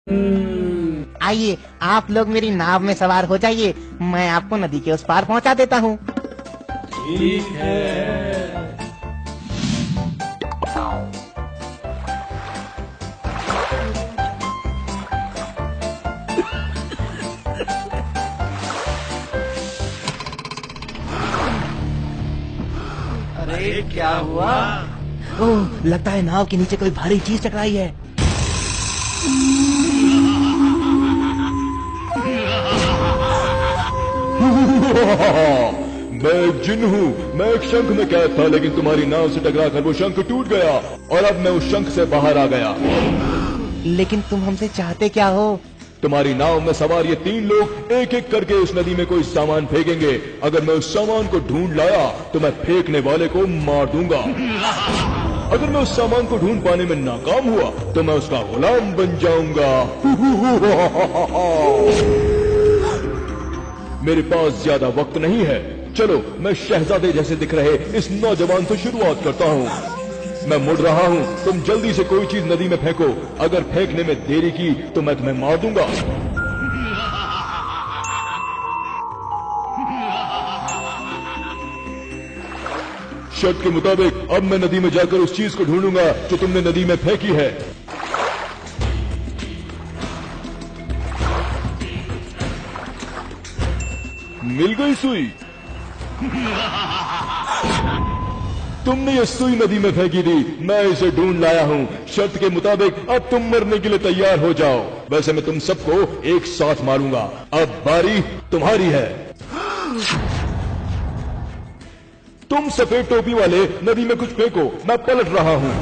आइए, आप लोग मेरी नाव में सवार हो जाइए, मैं आपको नदी के उस पार पहुंचा देता हूँ। ठीक है। अरे क्या हुआ? ओह, लगता है नाव के नीचे कोई भारी चीज टकराई है। मैं एक जिन हूँ, मैं एक शंख में कैद था, लेकिन तुम्हारी नाव से टकरा कर वो शंख टूट गया और अब मैं उस शंख से बाहर आ गया। लेकिन तुम हमसे चाहते क्या हो? तुम्हारी नाव में सवार ये 3 लोग एक एक करके उस नदी में कोई सामान फेंकेंगे। अगर मैं उस सामान को ढूंढ लाया तो मैं फेंकने वाले को मार दूंगा। अगर मैं उस सामान को ढूंढ पाने में नाकाम हुआ तो मैं उसका गुलाम बन जाऊंगा। मेरे पास ज्यादा वक्त नहीं है। चलो, मैं शहजादे जैसे दिख रहे इस नौजवान से शुरुआत करता हूँ। मैं मुड़ रहा हूँ, तुम जल्दी से कोई चीज नदी में फेंको। अगर फेंकने में देरी की तो मैं तुम्हें मार दूंगा। शर्त के मुताबिक अब मैं नदी में जाकर उस चीज को ढूंढूंगा जो तुमने नदी में फेंकी है। मिल गई सुई। तुमने ये सुई नदी में फेंकी थी, मैं इसे ढूंढ लाया हूँ। शर्त के मुताबिक अब तुम मरने के लिए तैयार हो जाओ। वैसे मैं तुम सबको एक साथ मारूंगा। अब बारी तुम्हारी है। तुम सफेद टोपी वाले नदी में कुछ फेंको, मैं पलट रहा हूँ।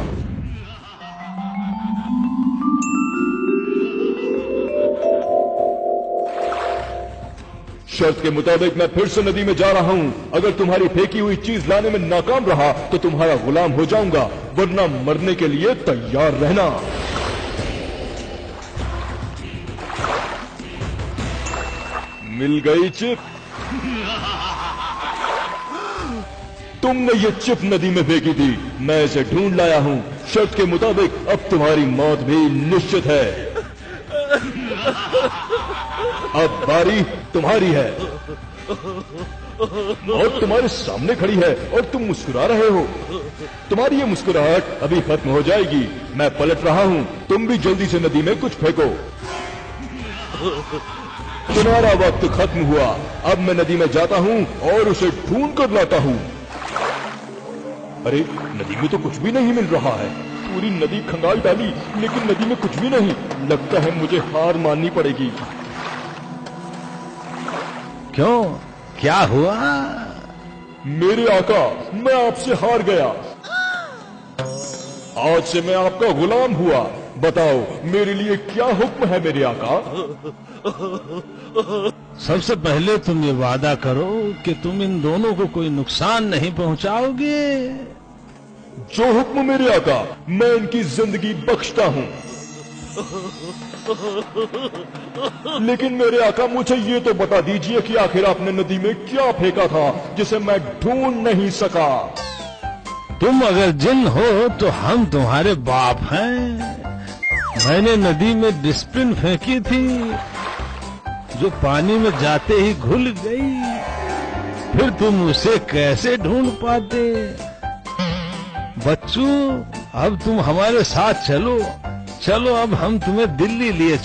शर्त के मुताबिक मैं फिर से नदी में जा रहा हूँ। अगर तुम्हारी फेंकी हुई चीज लाने में नाकाम रहा तो तुम्हारा गुलाम हो जाऊंगा, वरना मरने के लिए तैयार रहना। मिल गई चिप। तुमने ये चिप नदी में फेंकी थी, मैं इसे ढूंढ लाया हूँ। शर्त के मुताबिक अब तुम्हारी मौत भी निश्चित है। अब बारी तुम्हारी है। और तुम्हारे सामने खड़ी है और तुम मुस्कुरा रहे हो। तुम्हारी ये मुस्कुराहट अभी खत्म हो जाएगी। मैं पलट रहा हूँ, तुम भी जल्दी से नदी में कुछ फेंको। तुम्हारा वक्त खत्म हुआ। अब मैं नदी में जाता हूँ और उसे ढूंढ कर लाता हूँ। अरे, नदी में तो कुछ भी नहीं मिल रहा है। पूरी नदी खंगाल डाली, लेकिन नदी में कुछ भी नहीं। लगता है मुझे हार माननी पड़ेगी। क्यों, क्या हुआ? मेरे आका, मैं आपसे हार गया। आज से मैं आपका गुलाम हुआ। बताओ, मेरे लिए क्या हुक्म है मेरे आका? सबसे पहले तुम ये वादा करो कि तुम इन दोनों को कोई नुकसान नहीं पहुंचाओगे। जो हुक्म मेरे आका, मैं इनकी जिंदगी बख्शता हूँ। लेकिन मेरे आका, मुझे ये तो बता दीजिए कि आखिर आपने नदी में क्या फेंका था जिसे मैं ढूंढ नहीं सका? तुम अगर जिन हो तो हम तुम्हारे बाप हैं। मैंने नदी में डिस्प्रिन फेंकी थी जो पानी में जाते ही घुल गई। फिर तुम उसे कैसे ढूंढ पाते? बच्चों, अब तुम हमारे साथ चलो। चलो, अब हम तुम्हें दिल्ली लिए